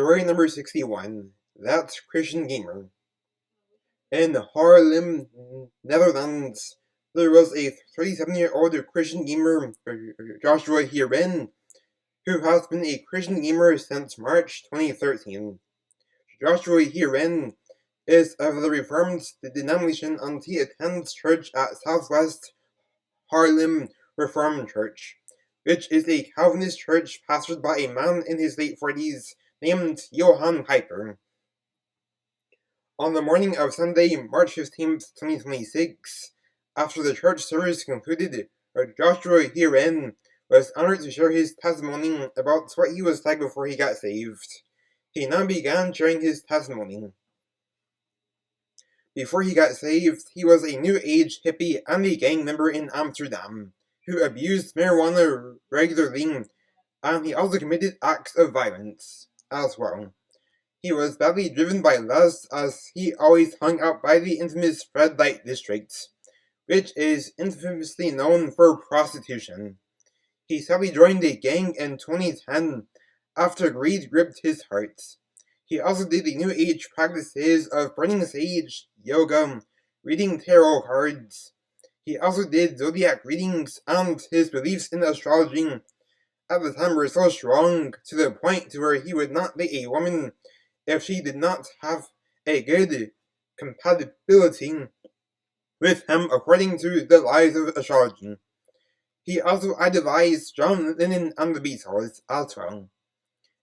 Story number 61. That's Christian Gamer. In Haarlem, Netherlands, there was a 37-year-old Christian gamer, Joshua Hierin, who has been a Christian gamer since March 2013. Joshua Hierin is of the Reformed denomination and he attends church at Southwest Haarlem Reformed Church, which is a Calvinist church pastored by a man in his late 40s named Johann Piper. On the morning of Sunday, March 15th, 2026, after the church service concluded, Joshua Hierin was honored to share his testimony about what he was like before he got saved. He now began sharing his testimony. Before he got saved, he was a New Age hippie and a gang member in Amsterdam, who abused marijuana regularly, and he also committed acts of violence as well. He was badly driven by lust, as he always hung out by the infamous red light district, which is infamously known for prostitution. He sadly joined a gang in 2010 after greed gripped his heart. He also did the New Age practices of burning sage, yoga, reading tarot cards. He also did zodiac readings, and his beliefs in astrology at the time were so strong to the point to where he would not date a woman if she did not have a good compatibility with him according to the lies of astrology. He also idolized John Lennon and the Beatles as well.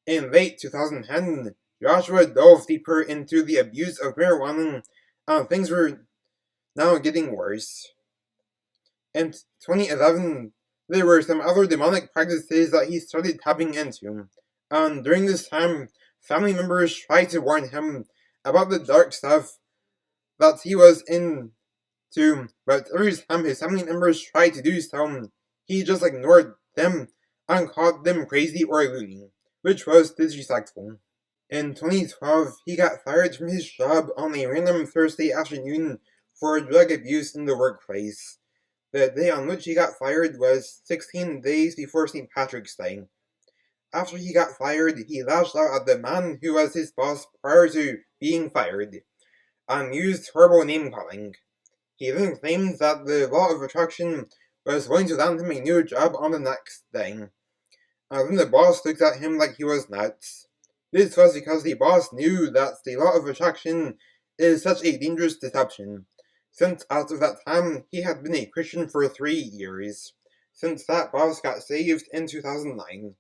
In late 2010, Joshua dove deeper into the abuse of marijuana, and things were now getting worse. In 2011, there were some other demonic practices that he started tapping into, and during this time, family members tried to warn him about the dark stuff that he was into, but every time his family members tried to do so, he just ignored them and called them crazy or loony, which was disrespectful. In 2012, he got fired from his job on a random Thursday afternoon for drug abuse in the workplace. The day on which he got fired was 16 days before St. Patrick's Day. After he got fired, he lashed out at the man who was his boss prior to being fired, and used horrible name-calling. He then claimed that the law of attraction was going to land him a new job on the next day. And then the boss looked at him like he was nuts. This was because the boss knew that the law of attraction is such a dangerous deception, since as of that time he had been a Christian for 3 years, since that boss got saved in 2009.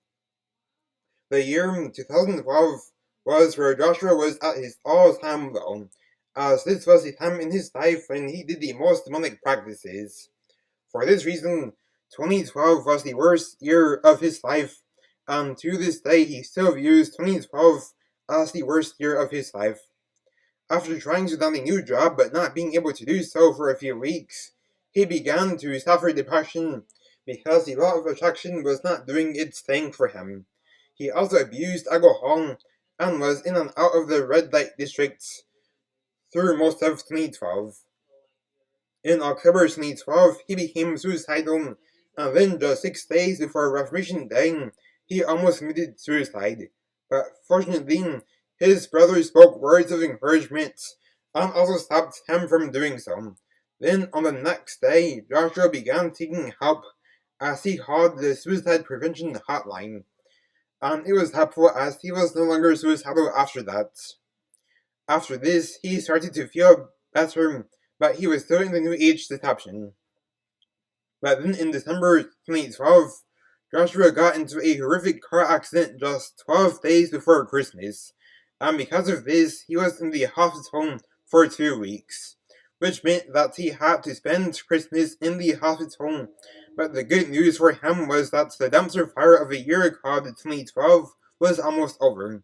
The year 2012 was where Joshua was at his all-time low, as this was the time in his life when he did the most demonic practices. For this reason, 2012 was the worst year of his life, and to this day he still views 2012 as the worst year of his life. After trying to land a new job but not being able to do so for a few weeks, he began to suffer depression because the law of attraction was not doing its thing for him. He also abused alcohol and was in and out of the red light districts through most of 2012. In October 2012, he became suicidal, and then just 6 days before Reformation Day, he almost committed suicide. But fortunately, his brother spoke words of encouragement and also stopped him from doing so. Then, on the next day, Joshua began seeking help as he called the Suicide Prevention Hotline, and it was helpful as he was no longer suicidal after that. After this, he started to feel better, but he was still in the New Age deception. But then in December 2012, Joshua got into a horrific car accident just 12 days before Christmas, and because of this, he was in the hospital for 2 weeks, which meant that he had to spend Christmas in the hospital. But the good news for him was that the dumpster fire of a year called 2012 was almost over.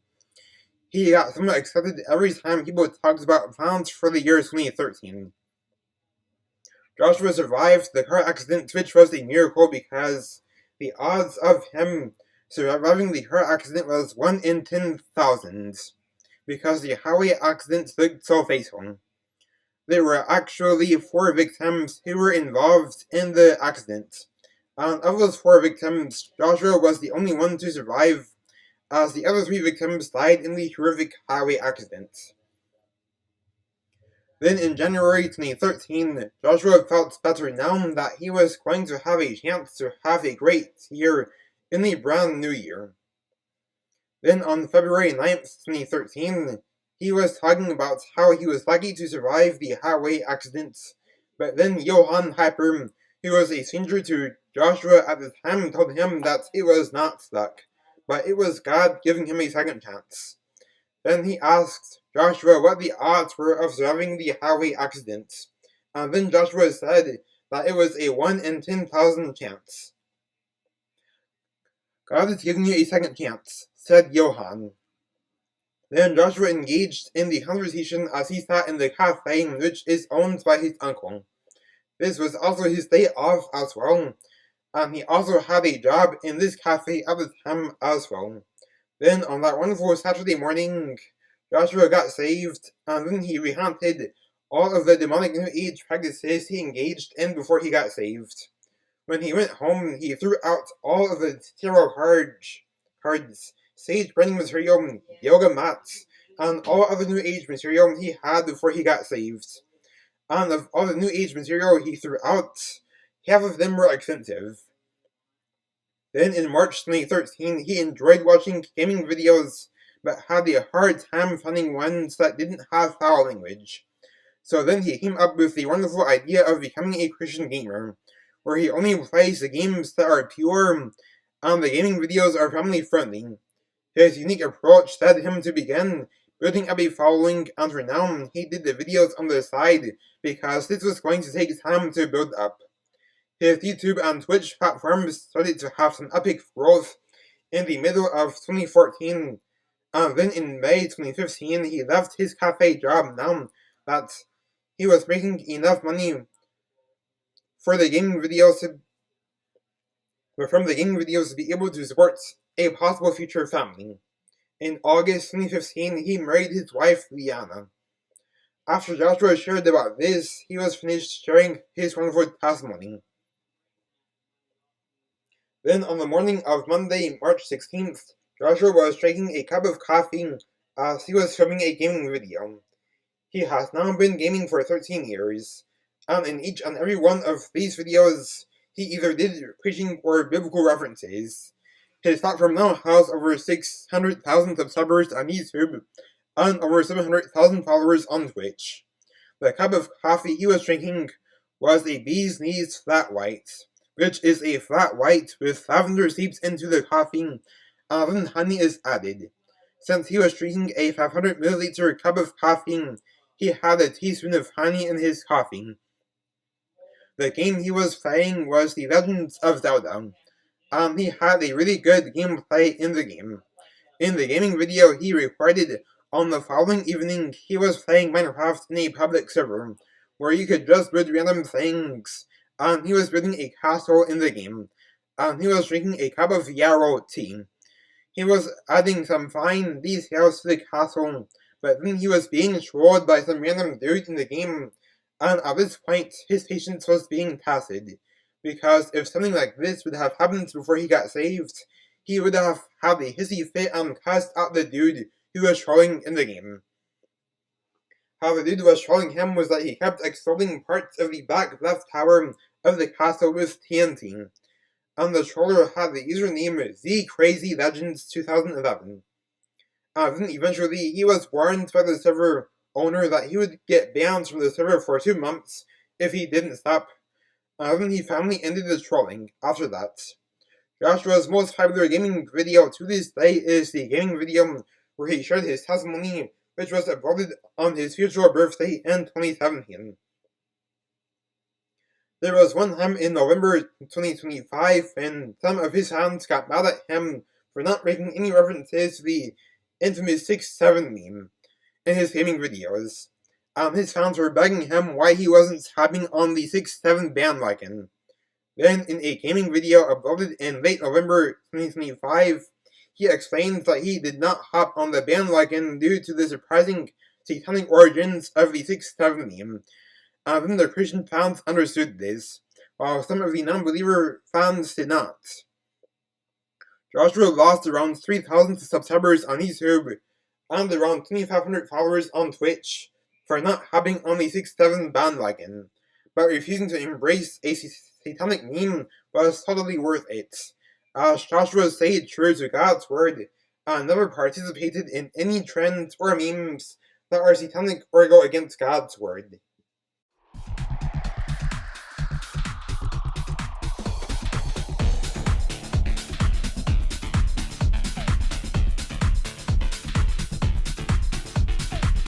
He got somewhat excited every time people talked about plans for the year 2013. Joshua survived the car accident, which was a miracle because the odds of him surviving the car accident was 1 in 10,000, because the highway accidents looked so fatal. There were actually 4 victims who were involved in the accident, and of those 4 victims, Joshua was the only one to survive, as the other 3 victims died in the horrific highway accident. Then in January 2013, Joshua felt better now that he was going to have a chance to have a great year in the brand new year. Then on February 9th, 2013, he was talking about how he was lucky to survive the highway accident, but then Johann Hyper, who was a stranger to Joshua at the time, told him that it was not luck, but it was God giving him a second chance. Then he asked Joshua what the odds were of surviving the highway accident, and then Joshua said that it was a 1 in 10,000 chance. God is giving you a second chance, said Johann. Then Joshua engaged in the conversation as he sat in the cafe which is owned by his uncle. This was also his day off as well, and he also had a job in this cafe at the time as well. Then on that wonderful Saturday morning, Joshua got saved, and then he recounted all of the demonic New Age practices he engaged in before he got saved. When he went home, he threw out all of the tarot cards, sage burning material, yoga mats, and all other New Age material he had before he got saved. And of all the New Age material he threw out, half of them were expensive. Then in March 2013, he enjoyed watching gaming videos, but had a hard time finding ones that didn't have foul language. So then he came up with the wonderful idea of becoming a Christian gamer, where he only plays the games that are pure, and the gaming videos are family-friendly. His unique approach led him to begin building up a following, and for now, he did the videos on the side, because this was going to take time to build up. His YouTube and Twitch platforms started to have some epic growth in the middle of 2014, and then in May 2015, he left his cafe job now that he was making enough money for the gaming videos from the gaming videos to be able to support a possible future family. In August 2015, he married his wife, Liana. After Joshua shared about this, he was finished sharing his wonderful testimony. Then on the morning of Monday, March 16th, Joshua was drinking a cup of coffee as he was filming a gaming video. He has now been gaming for 13 years, and in each and every one of these videos, he either did preaching or biblical references. His platform now has over 600,000 subscribers on YouTube and over 700,000 followers on Twitch. The cup of coffee he was drinking was a bee's knees flat white, which is a flat white with lavender seeps into the coffee, and then honey is added. Since he was drinking a 500 milliliter cup of coffee, he had a teaspoon of honey in his coffee. The game he was playing was The Legends of Zelda, and he had a really good gameplay in the game. In the gaming video he recorded on the following evening, he was playing Minecraft in a public server, where you could just build random things, and he was building a castle in the game, and he was drinking a cup of yarrow tea. He was adding some fine details to the castle, but then he was being trolled by some random dude in the game, and at this point, his patience was being tested, because if something like this would have happened before he got saved, he would have had a hissy fit and cussed out the dude who was trolling in the game. How the dude was trolling him was that he kept exploding parts of the back left tower of the castle with TNT, and the troller had the username ZCrazyLegends2011. Then eventually he was warned by the server owner that he would get banned from the server for 2 months if he didn't stop. Then he finally ended the trolling after that. Joshua's most popular gaming video to this day is the gaming video where he shared his testimony, which was uploaded on his future birthday in 2017. There was one time in November 2025 when some of his fans got mad at him for not making any references to the infamous 6-7 meme in his gaming videos. His fans were begging him why he wasn't hopping on the 6-7 bandwagon. Then, in a gaming video uploaded in late November 2025, he explained that he did not hop on the bandwagon due to the surprising satanic origins of the 6-7 meme. Then the Christian fans understood this, while some of the non-believer fans did not. Joshua lost around 3,000 subscribers on YouTube and around 2,500 followers on Twitch for not hopping on the 6-7 bandwagon, but refusing to embrace a satanic meme was totally worth it, as Joshua stayed true to God's word and never participated in any trends or memes that are satanic or go against God's word.